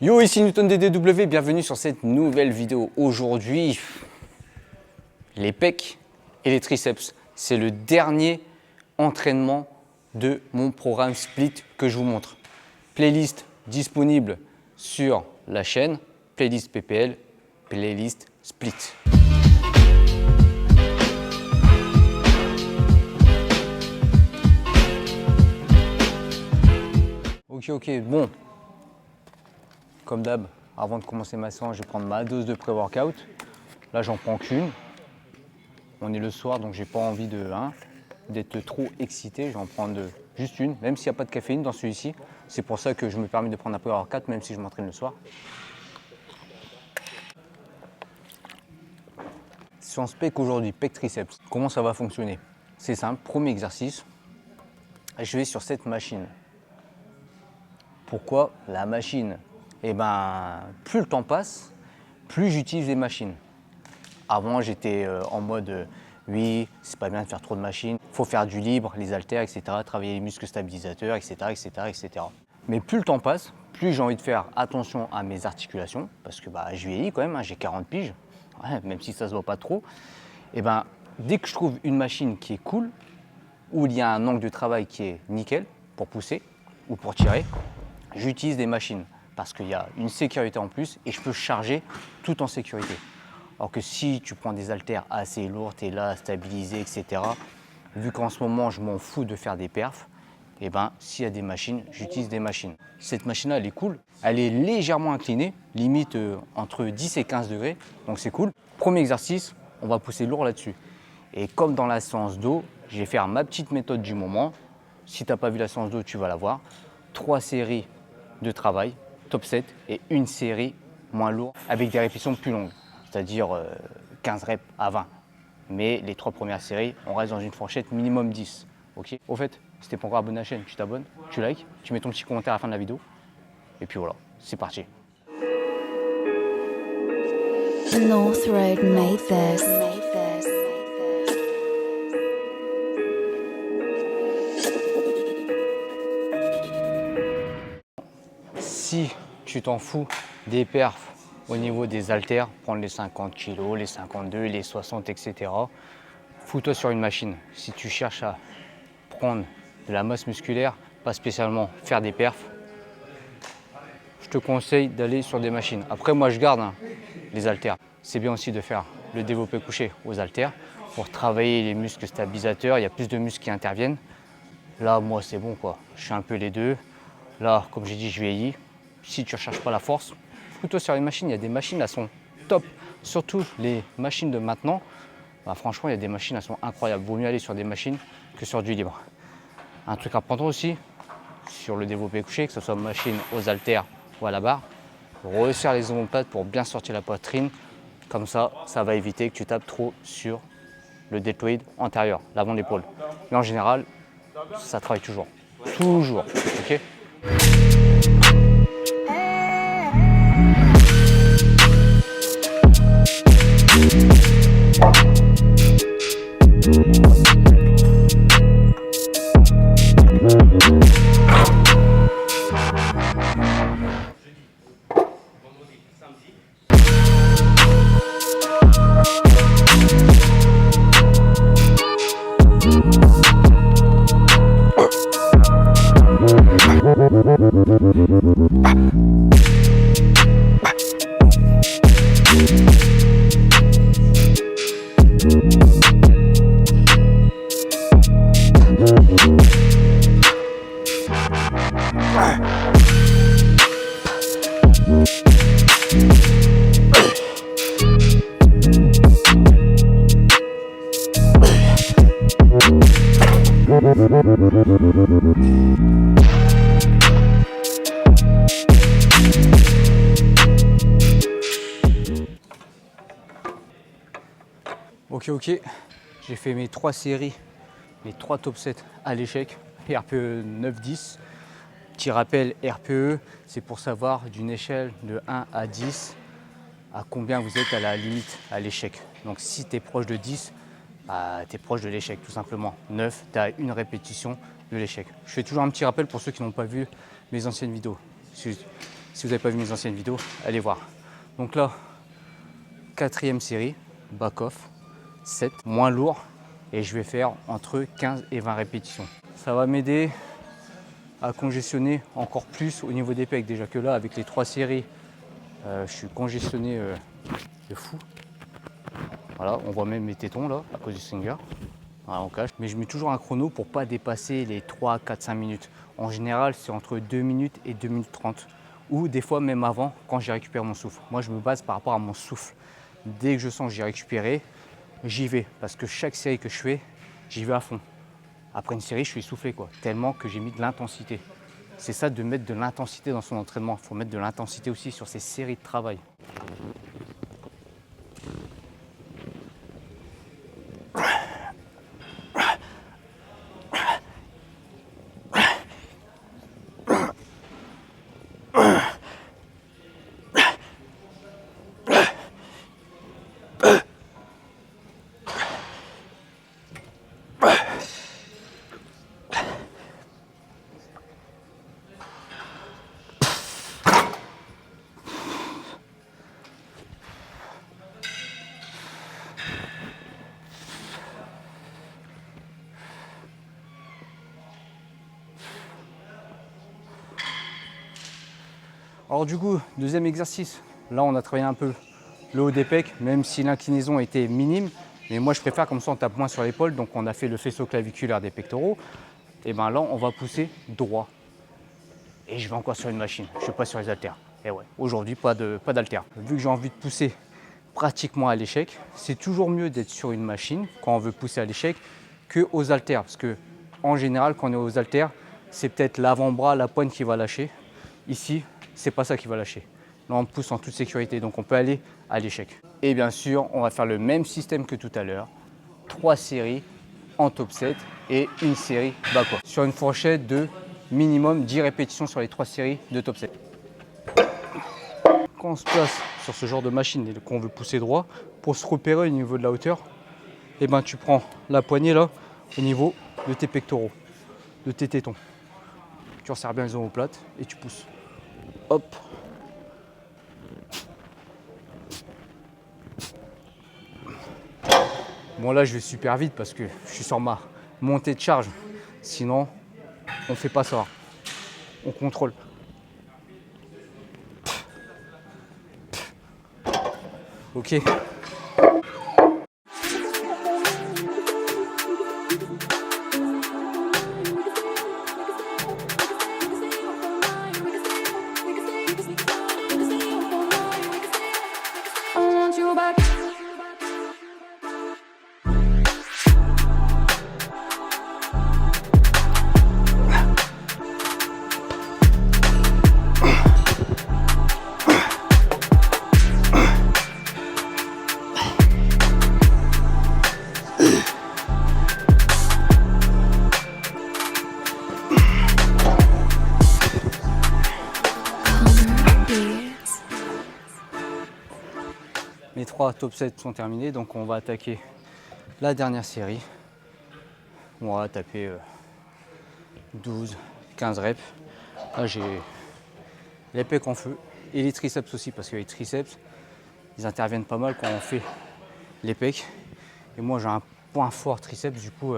Yo, ici Newton DDW, bienvenue sur cette nouvelle vidéo. Aujourd'hui, les pecs et les triceps. C'est le dernier entraînement de mon programme Split que je vous montre. Playlist disponible sur la chaîne, playlist PPL, playlist Split. Ok, bon. Comme d'hab, avant de commencer ma séance, je vais prendre ma dose de pré-workout. Là, j'en prends qu'une. On est le soir, donc j'ai pas envie d'être trop excité. Je vais en prendre juste une, même s'il n'y a pas de caféine dans celui-ci. C'est pour ça que je me permets de prendre un pré-workout, même si je m'entraîne le soir. Séance pec aujourd'hui, pec triceps. Comment ça va fonctionner? C'est simple, premier exercice. Je vais sur cette machine. Pourquoi la machine? Eh ben, plus le temps passe, plus j'utilise les machines. Avant, j'étais en mode oui, c'est pas bien de faire trop de machines, il faut faire du libre, les haltères, etc., travailler les muscles stabilisateurs, etc. Mais plus le temps passe, plus j'ai envie de faire attention à mes articulations, parce que je vieillis quand même, j'ai 40 piges, ouais, même si ça se voit pas trop. Et ben, dès que je trouve une machine qui est cool, où il y a un angle de travail qui est nickel pour pousser ou pour tirer, j'utilise des machines parce qu'il y a une sécurité en plus et je peux charger tout en sécurité. Alors que si tu prends des haltères assez lourds, tu es là, stabilisé, etc. Vu qu'en ce moment, je m'en fous de faire des perfs, et ben, s'il y a des machines, j'utilise des machines. Cette machine-là, elle est cool. Elle est légèrement inclinée, limite entre 10 et 15 degrés, donc c'est cool. Premier exercice, on va pousser lourd là-dessus. Et comme dans la séance dos, je vais faire ma petite méthode du moment. Si tu n'as pas vu la séance dos, tu vas la voir. 3 séries de travail, top 7, et une série moins lourde avec des répétitions plus longues, c'est-à-dire 15 reps à 20. Mais les 3 premières séries, on reste dans une fourchette minimum 10. Ok. Au fait, si t'es pas encore abonné à la chaîne, tu t'abonnes, tu likes, tu mets ton petit commentaire à la fin de la vidéo. Et puis voilà, c'est parti. North Road made this. Si tu t'en fous des perfs au niveau des haltères, prendre les 50 kg, les 52, les 60, etc. Fous-toi sur une machine. Si tu cherches à prendre de la masse musculaire, pas spécialement faire des perfs, je te conseille d'aller sur des machines. Après, moi, je garde les haltères. C'est bien aussi de faire le développé couché aux haltères pour travailler les muscles stabilisateurs. Il y a plus de muscles qui interviennent. Là, moi, c'est bon, quoi. Je fais un peu les deux. Là, comme j'ai dit, je vieillis. Si tu ne recherches pas la force, fous-toi sur les machines. Il y a des machines, elles sont top. Surtout les machines de maintenant. Franchement, il y a des machines, elles sont incroyables. Vaut mieux aller sur des machines que sur du libre. Un truc à prendre aussi, sur le développé couché, que ce soit machine aux haltères ou à la barre, resserre les omoplates pour bien sortir la poitrine. Comme ça, ça va éviter que tu tapes trop sur le deltoïde antérieur, l'avant de l'épaule. Mais en général, ça travaille toujours. Toujours, ok ? Ok, j'ai fait mes 3 séries, mes 3 top 7 à l'échec, RPE 9-10. Petit rappel, RPE, c'est pour savoir d'une échelle de 1 à 10 à combien vous êtes à la limite à l'échec. Donc si tu es proche de 10, tu es proche de l'échec tout simplement. 9, tu as une répétition de l'échec. Je fais toujours un petit rappel pour ceux qui n'ont pas vu mes anciennes vidéos. Si vous n'avez pas vu mes anciennes vidéos, allez voir. Donc là, 4e série, back-off, 7, moins lourd. Et je vais faire entre 15 et 20 répétitions. Ça va m'aider à congestionner encore plus au niveau des pecs. Déjà que là, avec les 3 séries, je suis congestionné de fou. Voilà, on voit même mes tétons là, à cause du stringer. Voilà, on cache. Mais je mets toujours un chrono pour ne pas dépasser les 3, 4, 5 minutes. En général, c'est entre 2 minutes et 2 minutes 30. Ou des fois même avant, quand j'ai récupéré mon souffle. Moi, je me base par rapport à mon souffle. Dès que je sens que j'ai récupéré, j'y vais. Parce que chaque série que je fais, j'y vais à fond. Après une série, je suis essoufflé, quoi. Tellement que j'ai mis de l'intensité. C'est ça, de mettre de l'intensité dans son entraînement. Il faut mettre de l'intensité aussi sur ses séries de travail. Alors du coup, deuxième exercice, là on a travaillé un peu le haut des pecs, même si l'inclinaison était minime, mais moi je préfère comme ça on tape moins sur l'épaule, donc on a fait le faisceau claviculaire des pectoraux, et bien là on va pousser droit. Et je vais encore sur une machine, je ne suis pas sur les haltères. Et ouais, aujourd'hui pas d'haltères. Vu que j'ai envie de pousser pratiquement à l'échec, c'est toujours mieux d'être sur une machine quand on veut pousser à l'échec que aux haltères, parce que en général quand on est aux haltères, c'est peut-être l'avant-bras, la poigne qui va lâcher. Ici, c'est pas ça qui va lâcher. Là, on pousse en toute sécurité, donc on peut aller à l'échec. Et bien sûr, on va faire le même système que tout à l'heure. 3 séries en top 7 et une série back-off. Sur une fourchette de minimum 10 répétitions sur les 3 séries de top 7. Quand on se place sur ce genre de machine et qu'on veut pousser droit, pour se repérer au niveau de la hauteur, et ben tu prends la poignée là, au niveau de tes pectoraux, de tes tétons. Tu resserres bien les omoplates et tu pousses. Hop. Bon là je vais super vite parce que je suis sur ma montée de charge. Sinon on fait pas ça. On contrôle. Ok. Les 3 top 7 sont terminés, donc on va attaquer la dernière série. On va taper 12, 15 reps. Là j'ai les pecs en feu et les triceps aussi, parce que les triceps, ils interviennent pas mal quand on fait les pecs. Et moi j'ai un point fort triceps, du coup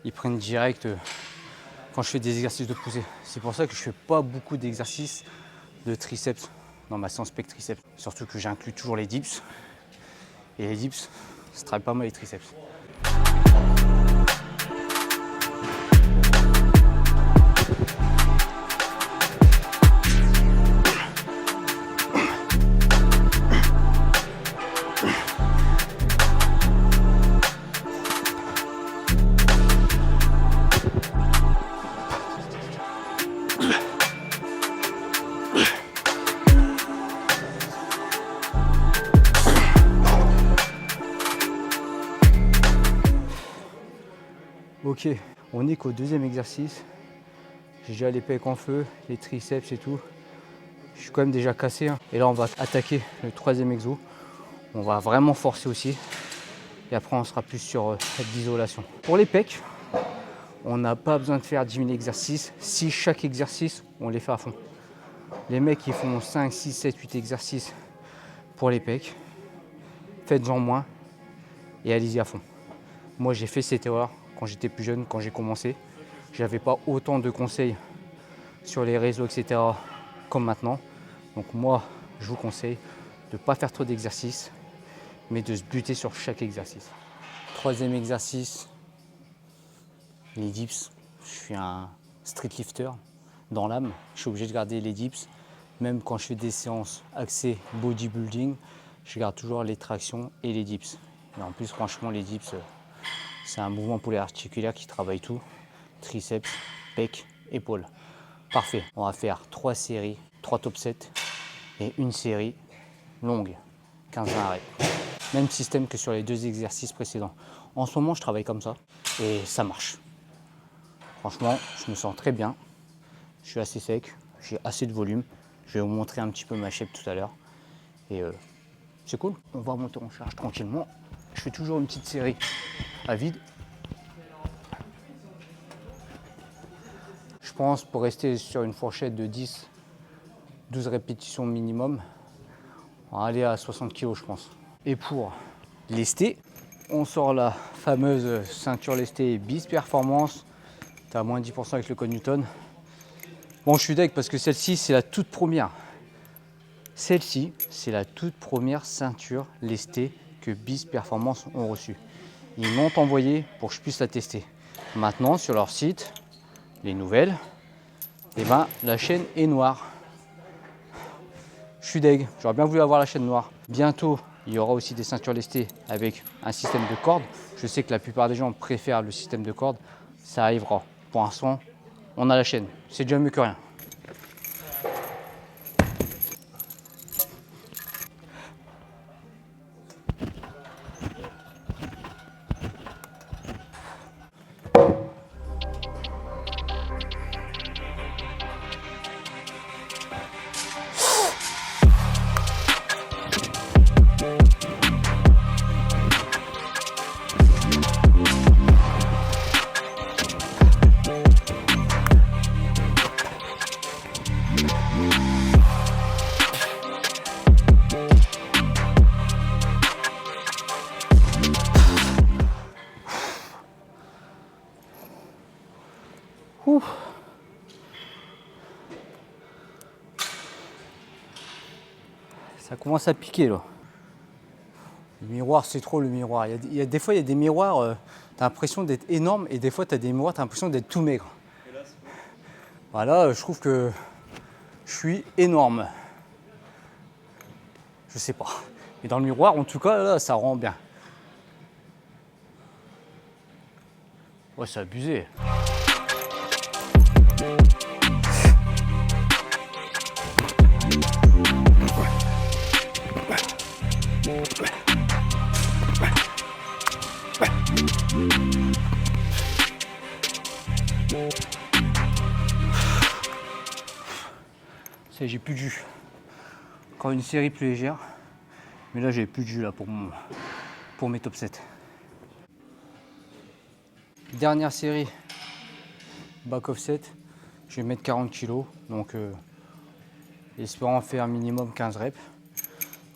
ils prennent direct quand je fais des exercices de poussée. C'est pour ça que je fais pas beaucoup d'exercices de triceps dans ma séance pec triceps. Surtout que j'inclus toujours les dips. Et les dips, ça travaille pas mal les triceps. Ok, on est qu'au deuxième exercice. J'ai déjà les pecs en feu, les triceps et tout. Je suis quand même déjà cassé. Et là, on va attaquer le 3e exo. On va vraiment forcer aussi. Et après, on sera plus sur l'isolation. Pour les pecs, on n'a pas besoin de faire 10 000 exercices si chaque exercice, on les fait à fond. Les mecs qui font 5, 6, 7, 8 exercices pour les pecs, faites-en moins et allez-y à fond. Moi, j'ai fait cette erreur quand j'étais plus jeune, quand j'ai commencé. J'avais pas autant de conseils sur les réseaux, etc. comme maintenant. Donc moi, je vous conseille de ne pas faire trop d'exercices, mais de se buter sur chaque exercice. Troisième exercice, les dips. Je suis un street lifter dans l'âme. Je suis obligé de garder les dips. Même quand je fais des séances axées bodybuilding, je garde toujours les tractions et les dips. Et en plus, franchement, les dips, c'est un mouvement pour les articulaires qui travaille tout. Triceps, pecs, épaules. Parfait. On va faire 3 séries, 3 top 7 et une série longue, 15 arrêts. Même système que sur les 2 exercices précédents. En ce moment, je travaille comme ça et ça marche. Franchement, je me sens très bien. Je suis assez sec, j'ai assez de volume. Je vais vous montrer un petit peu ma shape tout à l'heure. Et c'est cool. On va monter en charge tranquillement. Je fais toujours une petite série à vide. Je pense pour rester sur une fourchette de 10, 12 répétitions minimum, on va aller à 60 kg je pense. Et pour lester, on sort la fameuse ceinture lestée BIS Performance. Tu as moins 10% avec le code Newton. Bon, je suis deg parce que celle-ci, c'est la toute première. Celle-ci, c'est la toute première ceinture lestée que BIS Performance ont reçue. Ils m'ont envoyé pour que je puisse la tester. Maintenant, sur leur site, les nouvelles, et ben la chaîne est noire. Je suis deg, j'aurais bien voulu avoir la chaîne noire. Bientôt, il y aura aussi des ceintures lestées avec un système de corde. Je sais que la plupart des gens préfèrent le système de corde. Ça arrivera. Pour l'instant, on a la chaîne. C'est déjà mieux que rien. Ouh. Ça commence à piquer là. Le miroir, c'est trop le miroir. Des fois, il y a des miroirs, tu as l'impression d'être énorme et des fois, tu as des miroirs, tu as l'impression d'être tout maigre. Voilà, je trouve que je suis énorme. Je sais pas. Mais dans le miroir, en tout cas, là, ça rend bien. Ouais, c'est abusé. J'ai plus de jus. Encore une série plus légère. Mais là, j'ai plus de jus là pour mes top 7. Dernière série, back offset. Je vais mettre 40 kg. Donc, espérant faire minimum 15 reps.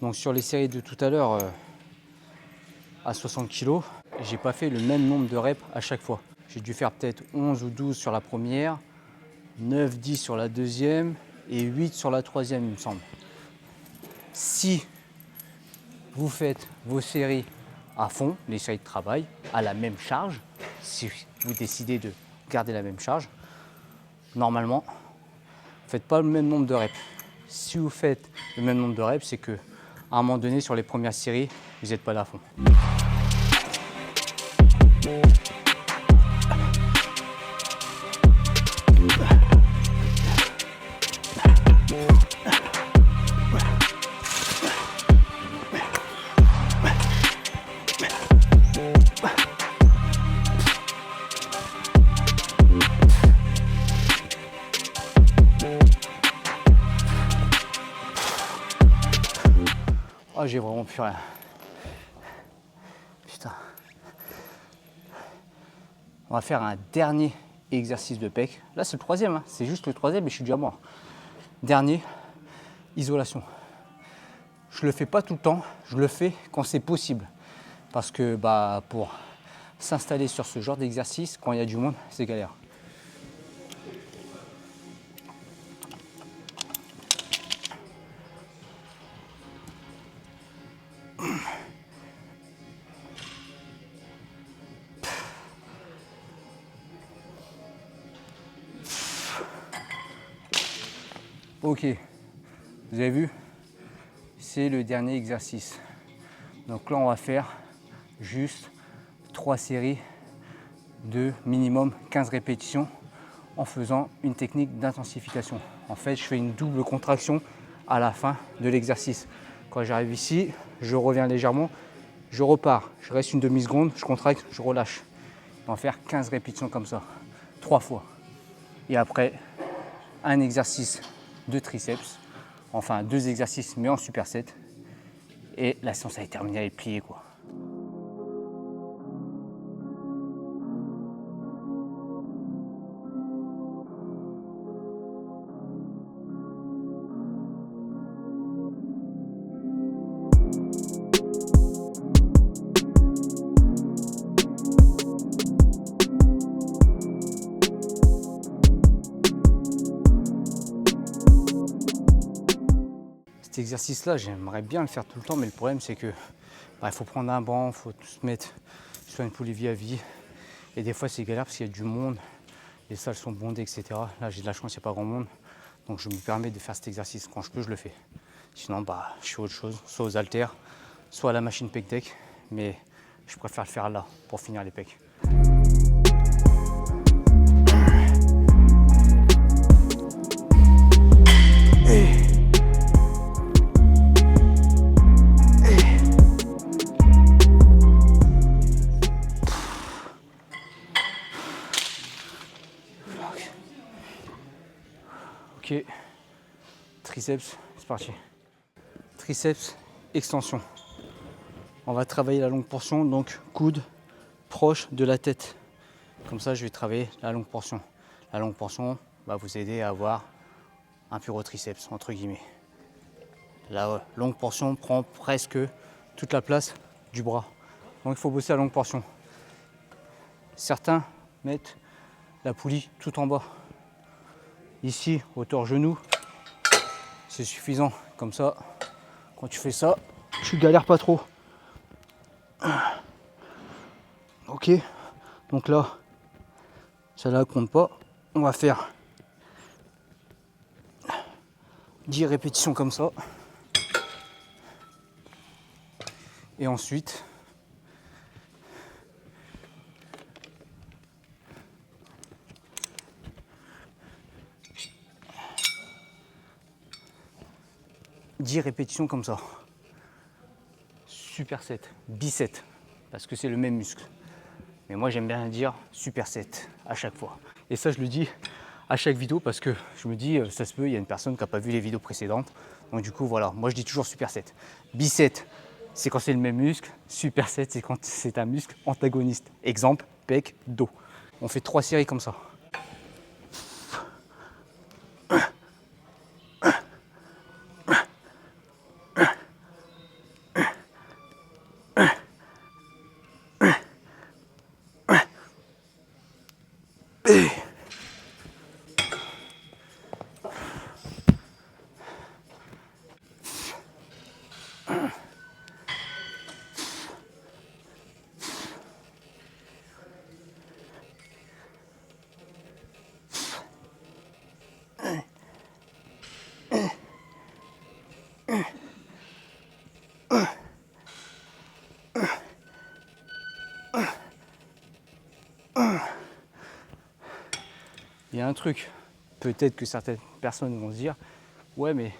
Donc, sur les séries de tout à l'heure, à 60 kg, j'ai pas fait le même nombre de reps à chaque fois. J'ai dû faire peut-être 11 ou 12 sur la première, 9, 10 sur la deuxième et 8 sur la troisième, il me semble. Si vous faites vos séries à fond, les séries de travail, à la même charge, si vous décidez de garder la même charge, normalement, vous ne faites pas le même nombre de reps. Si vous faites le même nombre de reps, c'est qu'à un moment donné, sur les premières séries, vous n'êtes pas là à fond. Oh, j'ai vraiment plus rien. Putain. On va faire un dernier exercice de pec. Là, c'est le troisième, hein. C'est juste le troisième et je suis déjà mort. Dernier, isolation. Je ne le fais pas tout le temps, je le fais quand c'est possible. Parce que pour s'installer sur ce genre d'exercice, quand il y a du monde, c'est galère. Ok, vous avez vu, c'est le dernier exercice. Donc là, on va faire juste 3 séries de minimum 15 répétitions en faisant une technique d'intensification. En fait, je fais une double contraction à la fin de l'exercice. Quand j'arrive ici, je reviens légèrement, je repars, je reste une demi-seconde, je contracte, je relâche. On va faire 15 répétitions comme ça, 3 fois. Et après, un exercice de triceps, enfin 2 exercices mais en superset. Et la séance est terminée, elle est pliée quoi. Cet exercice-là, j'aimerais bien le faire tout le temps, mais le problème c'est que il faut prendre un banc, il faut se mettre sur une poulie vis-à-vis. Et des fois c'est galère parce qu'il y a du monde, les salles sont bondées, etc. Là j'ai de la chance, il n'y a pas grand monde. Donc je me permets de faire cet exercice. Quand je peux, je le fais. Sinon, je fais autre chose, soit aux haltères, soit à la machine pec deck. Mais je préfère le faire là pour finir les pecs. Ok, triceps, c'est parti. Triceps, extension. On va travailler la longue portion, donc coude proche de la tête. Comme ça, je vais travailler la longue portion. La longue portion va vous aider à avoir un pur triceps, entre guillemets. La longue portion prend presque toute la place du bras. Donc il faut bosser la longue portion. Certains mettent la poulie tout en bas. Ici, hauteur genou, c'est suffisant. Comme ça, quand tu fais ça, tu galères pas trop. Ok, donc là, celle-là compte pas. On va faire 10 répétitions comme ça. Et ensuite, répétitions comme ça. Superset, biceps, parce que c'est le même muscle. Mais moi j'aime bien dire superset à chaque fois. Et ça je le dis à chaque vidéo parce que je me dis ça se peut, il y a une personne qui n'a pas vu les vidéos précédentes. Donc du coup voilà, moi je dis toujours superset. Biceps, c'est quand c'est le même muscle. Superset, c'est quand c'est un muscle antagoniste. Exemple, pec, dos. On fait 3 séries comme ça. Il y a un truc, peut-être que certaines personnes vont se dire ouais mais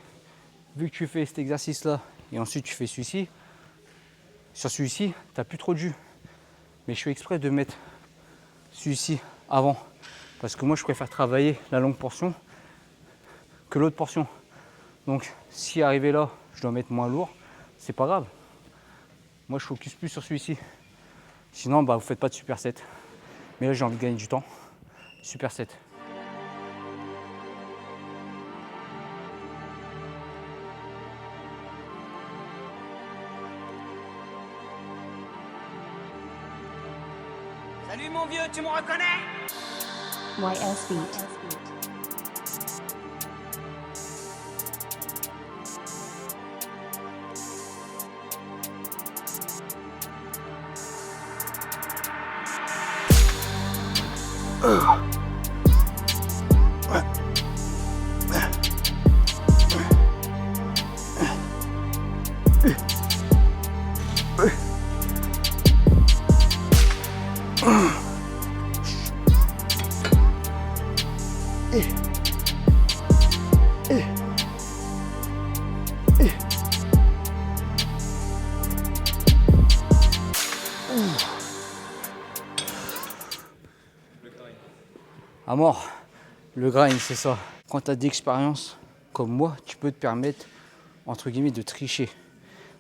vu que tu fais cet exercice là et ensuite tu fais celui-ci, sur celui-ci tu n'as plus trop de jus. Mais je fais exprès de mettre celui-ci avant parce que moi je préfère travailler la longue portion que l'autre portion. Donc si arrivé là je dois mettre moins lourd, c'est pas grave. Moi je focus plus sur celui-ci. Sinon vous faites pas de superset. Mais là j'ai envie de gagner du temps. Superset. Salut mon vieux, tu me reconnais? YS Beat. À mort, le grind, c'est ça. Quand tu as d'expérience comme moi, tu peux te permettre, entre guillemets, de tricher.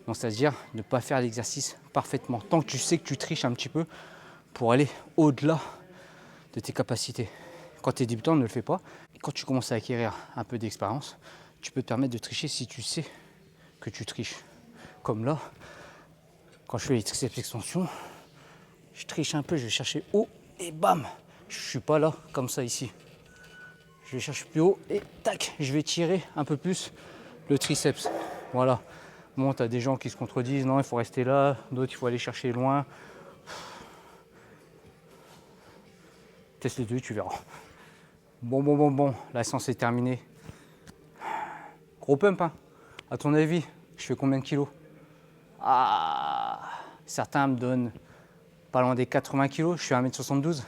Donc, c'est-à-dire ne pas faire l'exercice parfaitement. Tant que tu sais que tu triches un petit peu pour aller au-delà de tes capacités. Quand tu es débutant, ne le fais pas. Et quand tu commences à acquérir un peu d'expérience, tu peux te permettre de tricher si tu sais que tu triches. Comme là, quand je fais les triceps extensions, je triche un peu, je vais chercher haut et bam, je suis pas là comme ça ici. Je vais chercher plus haut et tac, je vais tirer un peu plus le triceps. Voilà. Bon, tu as des gens qui se contredisent, non, il faut rester là, d'autres, il faut aller chercher loin. Teste les deux, tu verras. Bon, la séance est terminée. Gros pump, hein. À ton avis, je fais combien de kilos? Ah, certains me donnent pas loin des 80 kilos, je suis à 1m72.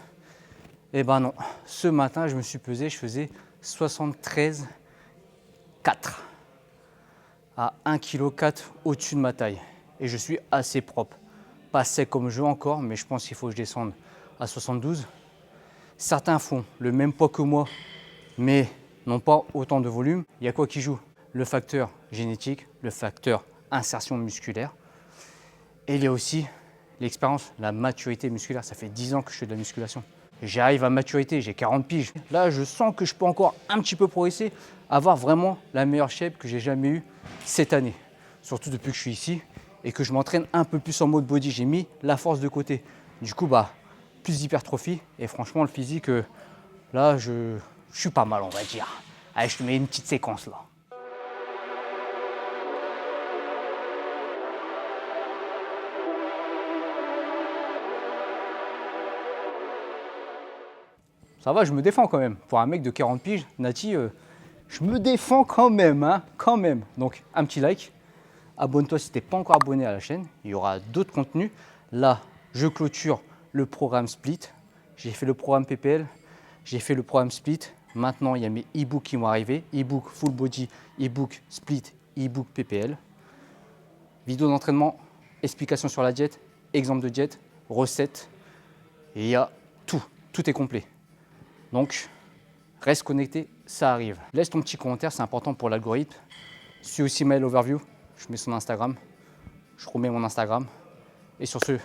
Eh ben non, ce matin, je me suis pesé, je faisais 73,4 à 1,4 kg au-dessus de ma taille. Et je suis assez propre. Pas sec comme je veux encore, mais je pense qu'il faut que je descende à 72. Certains font le même poids que moi, mais n'ont pas autant de volume. Il y a quoi qui joue? Le facteur génétique, le facteur insertion musculaire. Et il y a aussi l'expérience, la maturité musculaire. Ça fait 10 ans que je fais de la musculation. J'arrive à maturité, j'ai 40 piges. Là, je sens que je peux encore un petit peu progresser, avoir vraiment la meilleure shape que j'ai jamais eue cette année. Surtout depuis que je suis ici et que je m'entraîne un peu plus en mode body. J'ai mis la force de côté. Du coup, plus d'hypertrophie. Et franchement, le physique, là, je suis pas mal, on va dire. Allez, je te mets une petite séquence là. Ça va, je me défends quand même. Pour un mec de 40 piges, Nati, je me défends quand même, hein, quand même. Donc, un petit like. Abonne-toi si tu n'es pas encore abonné à la chaîne. Il y aura d'autres contenus. Là, je clôture le programme Split. J'ai fait le programme PPL. J'ai fait le programme Split. Maintenant, il y a mes e-books qui vont arriver. E-book Full Body, e-book Split, e-book PPL. Vidéo d'entraînement, explication sur la diète, exemple de diète, recettes. Et il y a tout. Tout est complet. Donc, reste connecté, ça arrive. Laisse ton petit commentaire, c'est important pour l'algorithme. Suis aussi Maël Overview, je mets son Instagram. Je remets mon Instagram. Et sur ce,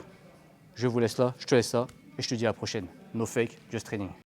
je vous laisse là, je te laisse là. Et je te dis à la prochaine. No fake, just training.